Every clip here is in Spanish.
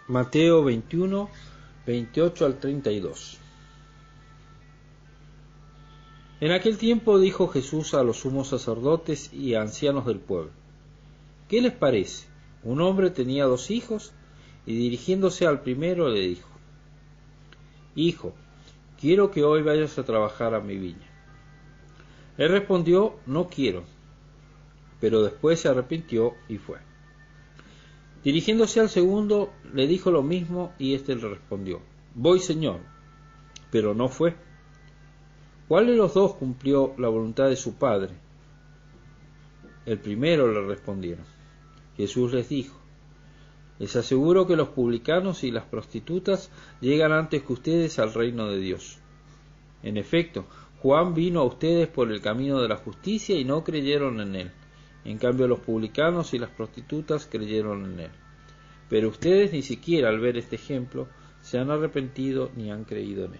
Mateo 21, 28 al 32. En aquel tiempo dijo Jesús a los sumos sacerdotes y ancianos del pueblo: ¿Qué les parece? Un hombre tenía 2 hijos, y dirigiéndose al primero le dijo: Hijo, quiero que hoy vayas a trabajar a mi viña. Él respondió: No quiero. Pero después se arrepintió y fue. Dirigiéndose al segundo, le dijo lo mismo, y éste le respondió: Voy, Señor. Pero no fue. ¿Cuál de los 2 cumplió la voluntad de su padre? El primero, le respondieron. Jesús les dijo: Les aseguro que los publicanos y las prostitutas llegan antes que ustedes al reino de Dios. En efecto, Juan vino a ustedes por el camino de la justicia y no creyeron en él. En cambio, los publicanos y las prostitutas creyeron en él. Pero ustedes ni siquiera al ver este ejemplo se han arrepentido ni han creído en él.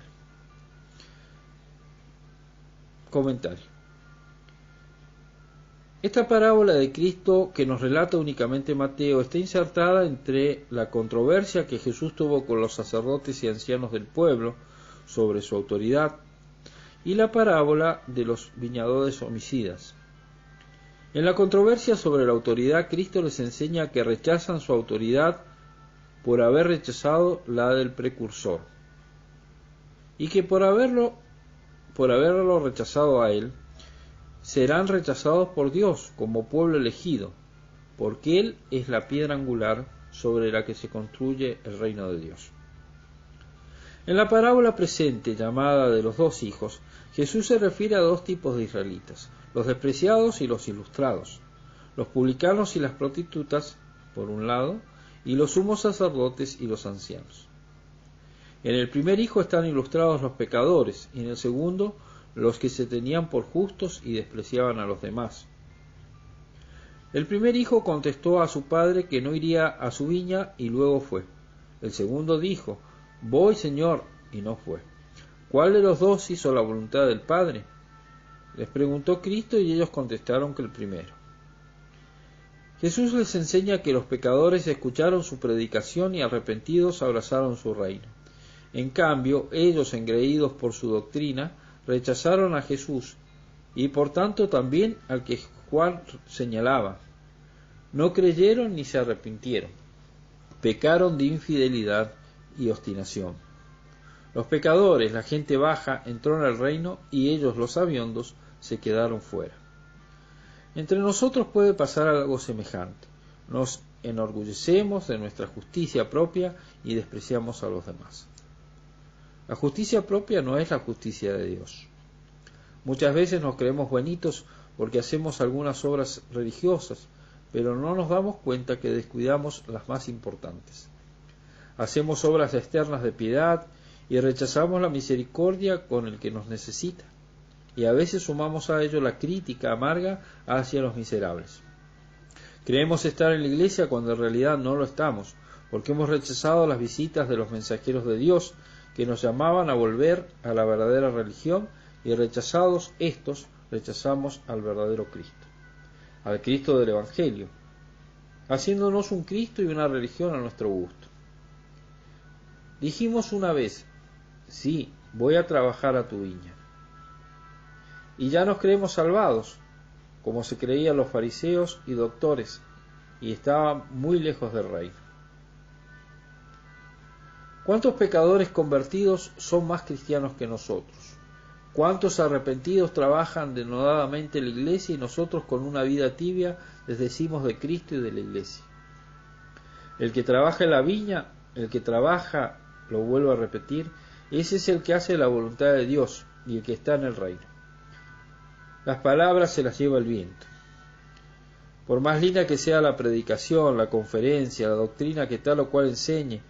Comentario. Esta parábola de Cristo, que nos relata únicamente Mateo, está insertada entre la controversia que Jesús tuvo con los sacerdotes y ancianos del pueblo sobre su autoridad y la parábola de los viñadores homicidas. En la controversia sobre la autoridad, Cristo les enseña que rechazan su autoridad por haber rechazado la del precursor, y que por haberlo rechazado a él, serán rechazados por Dios como pueblo elegido, porque Él es la piedra angular sobre la que se construye el reino de Dios. En la parábola presente, llamada de los 2 hijos, Jesús se refiere a 2 tipos de israelitas: los despreciados y los ilustrados, los publicanos y las prostitutas, por un lado, y los sumos sacerdotes y los ancianos. En el primer hijo están ilustrados los pecadores, y en el segundo los que se tenían por justos y despreciaban a los demás. El primer hijo contestó a su padre que no iría a su viña, y luego fue. El segundo dijo: Voy, Señor, y no fue. ¿Cuál de los 2 hizo la voluntad del Padre? Les preguntó Cristo, y ellos contestaron que el primero. Jesús les enseña que los pecadores escucharon su predicación y arrepentidos abrazaron su reino. En cambio, ellos, engreídos por su doctrina, rechazaron a Jesús y por tanto también al que Juan señalaba. No creyeron ni se arrepintieron. Pecaron de infidelidad y obstinación. Los pecadores, la gente baja, entró en el reino, y ellos, los sabiondos, se quedaron fuera. Entre nosotros puede pasar algo semejante. Nos enorgullecemos de nuestra justicia propia y despreciamos a los demás. La justicia propia no es la justicia de Dios. Muchas veces nos creemos buenitos porque hacemos algunas obras religiosas, pero no nos damos cuenta que descuidamos las más importantes. Hacemos obras externas de piedad y rechazamos la misericordia con el que nos necesita, y a veces sumamos a ello la crítica amarga hacia los miserables. Creemos estar en la iglesia cuando en realidad no lo estamos, porque hemos rechazado las visitas de los mensajeros de Dios que nos llamaban a volver a la verdadera religión, y rechazados estos, rechazamos al verdadero Cristo, al Cristo del Evangelio, haciéndonos un Cristo y una religión a nuestro gusto. Dijimos una vez: sí, voy a trabajar a tu viña. Y ya nos creemos salvados, como se creían los fariseos y doctores, y estaban muy lejos del reino. ¿Cuántos pecadores convertidos son más cristianos que nosotros? ¿Cuántos arrepentidos trabajan denodadamente en la iglesia, y nosotros con una vida tibia les decimos de Cristo y de la iglesia? El que trabaja en la viña, el que trabaja, lo vuelvo a repetir, ese es el que hace la voluntad de Dios y el que está en el reino. Las palabras se las lleva el viento. Por más linda que sea la predicación, la conferencia, la doctrina que tal o cual enseñe,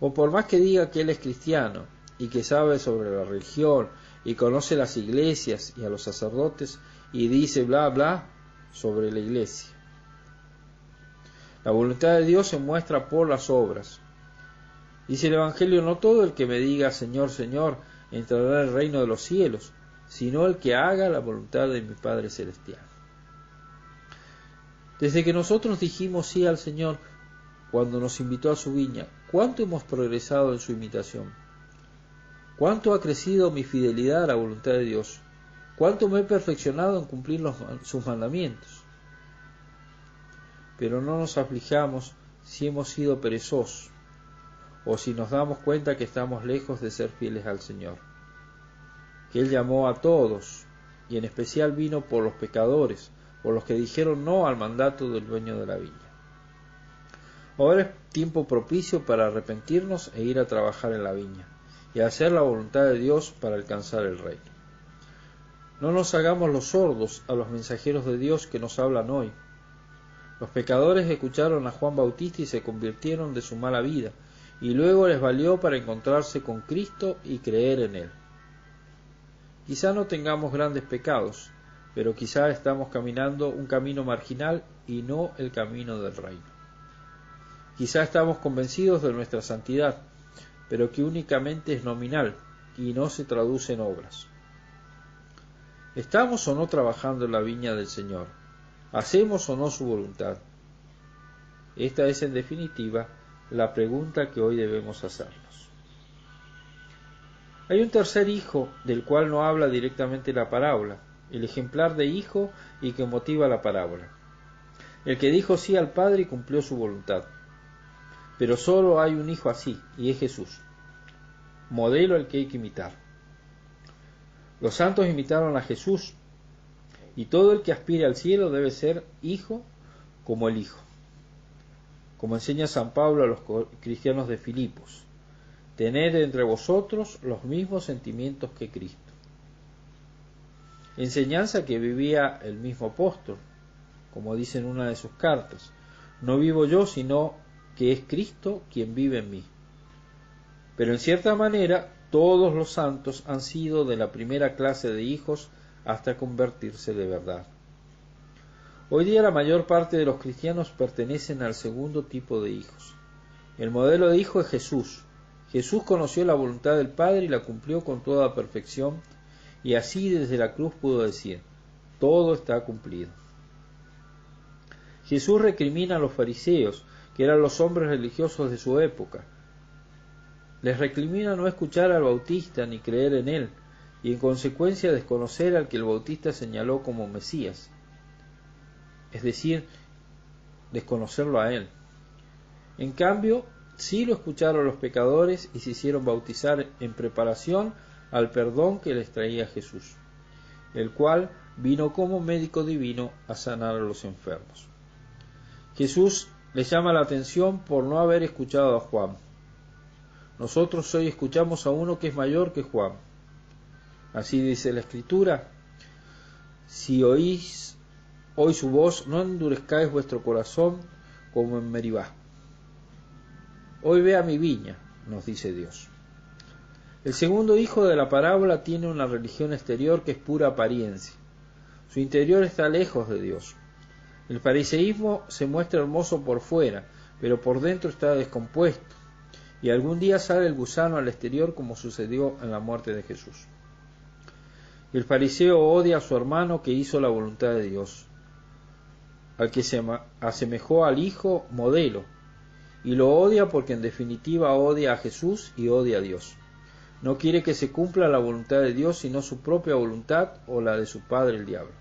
o por más que diga que él es cristiano y que sabe sobre la religión y conoce las iglesias y a los sacerdotes y dice bla bla sobre la iglesia, la voluntad de Dios se muestra por las obras. Dice el Evangelio: no todo el que me diga Señor, Señor entrará en el reino de los cielos, sino el que haga la voluntad de mi Padre Celestial. Desde que nosotros dijimos sí al Señor, cuando nos invitó a su viña, cuánto hemos progresado en su imitación. Cuánto ha crecido mi fidelidad a la voluntad de Dios. Cuánto me he perfeccionado en cumplir sus mandamientos. Pero no nos aflijamos si hemos sido perezosos o si nos damos cuenta que estamos lejos de ser fieles al Señor, que Él llamó a todos y en especial vino por los pecadores, por los que dijeron no al mandato del dueño de la viña. Ahora es tiempo propicio para arrepentirnos e ir a trabajar en la viña y a hacer la voluntad de Dios para alcanzar el reino. No nos hagamos los sordos a los mensajeros de Dios que nos hablan hoy. Los pecadores escucharon a Juan Bautista y se convirtieron de su mala vida, y luego les valió para encontrarse con Cristo y creer en Él. Quizá no tengamos grandes pecados, pero quizá estamos caminando un camino marginal y no el camino del reino. Quizá estamos convencidos de nuestra santidad, pero que únicamente es nominal y no se traduce en obras. ¿Estamos o no trabajando en la viña del Señor? ¿Hacemos o no su voluntad? Esta es, en definitiva, la pregunta que hoy debemos hacernos. Hay un tercer hijo del cual no habla directamente la parábola, el ejemplar de hijo y que motiva la parábola. El que dijo sí al Padre y cumplió su voluntad. Pero solo hay un hijo así, y es Jesús, modelo al que hay que imitar. Los santos imitaron a Jesús, y todo el que aspire al cielo debe ser hijo como el Hijo. Como enseña San Pablo a los cristianos de Filipos, tened entre vosotros los mismos sentimientos que Cristo. Enseñanza que vivía el mismo apóstol, como dice en una de sus cartas, no vivo yo, sino que es Cristo quien vive en mí. Pero en cierta manera, todos los santos han sido de la primera clase de hijos hasta convertirse de verdad. Hoy día la mayor parte de los cristianos pertenecen al segundo tipo de hijos. El modelo de hijo es Jesús. Jesús conoció la voluntad del Padre y la cumplió con toda perfección, y así desde la cruz pudo decir, todo está cumplido. Jesús recrimina a los fariseos, que eran los hombres religiosos de su época. Les recrimina no escuchar al Bautista ni creer en él, y en consecuencia desconocer al que el Bautista señaló como Mesías, es decir, desconocerlo a él. En cambio, sí lo escucharon los pecadores y se hicieron bautizar en preparación al perdón que les traía Jesús, el cual vino como médico divino a sanar a los enfermos. Jesús les llama la atención por no haber escuchado a Juan. Nosotros hoy escuchamos a uno que es mayor que Juan. Así dice la Escritura, si oís hoy su voz, no endurezcáis vuestro corazón como en Meribá. Hoy ve a mi viña, nos dice Dios. El segundo hijo de la parábola tiene una religión exterior que es pura apariencia. Su interior está lejos de Dios. El fariseísmo se muestra hermoso por fuera, pero por dentro está descompuesto, y algún día sale el gusano al exterior como sucedió en la muerte de Jesús. El fariseo odia a su hermano que hizo la voluntad de Dios, al que se asemejó al Hijo modelo, y lo odia porque en definitiva odia a Jesús y odia a Dios. No quiere que se cumpla la voluntad de Dios, sino su propia voluntad o la de su padre el diablo.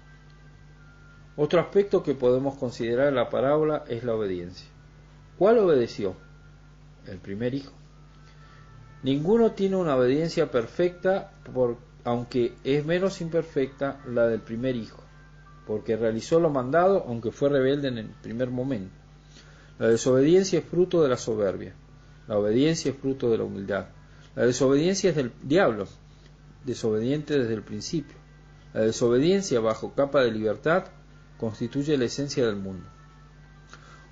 Otro aspecto que podemos considerar en la parábola es la obediencia. ¿Cuál obedeció? El primer hijo. Ninguno tiene una obediencia perfecta, aunque es menos imperfecta la del primer hijo, porque realizó lo mandado, aunque fue rebelde en el primer momento. La desobediencia es fruto de la soberbia. La obediencia es fruto de la humildad. La desobediencia es del diablo, desobediente desde el principio. La desobediencia bajo capa de libertad constituye la esencia del mundo.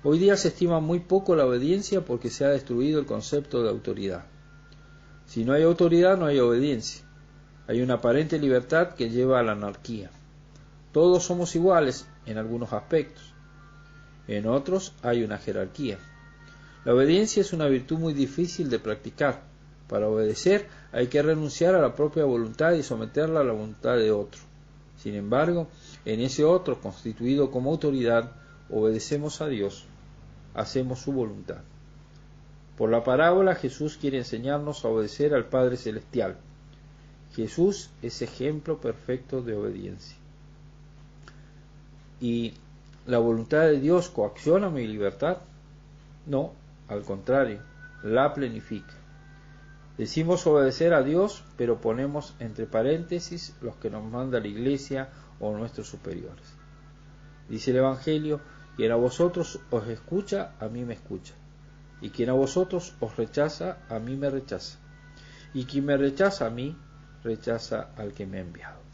Hoy día se estima muy poco la obediencia porque se ha destruido el concepto de autoridad. Si no hay autoridad, no hay obediencia. Hay una aparente libertad que lleva a la anarquía. Todos somos iguales en algunos aspectos. En otros hay una jerarquía. La obediencia es una virtud muy difícil de practicar. Para obedecer hay que renunciar a la propia voluntad y someterla a la voluntad de otro. Sin embargo, en ese otro, constituido como autoridad, obedecemos a Dios, hacemos su voluntad. Por la parábola Jesús quiere enseñarnos a obedecer al Padre Celestial. Jesús es ejemplo perfecto de obediencia. ¿Y la voluntad de Dios coacciona mi libertad? No, al contrario, la planifica. Decimos obedecer a Dios, pero ponemos entre paréntesis los que nos manda la Iglesia o nuestros superiores. Dice el Evangelio: quien a vosotros os escucha, a mí me escucha, y quien a vosotros os rechaza, a mí me rechaza, y quien me rechaza a mí, rechaza al que me ha enviado.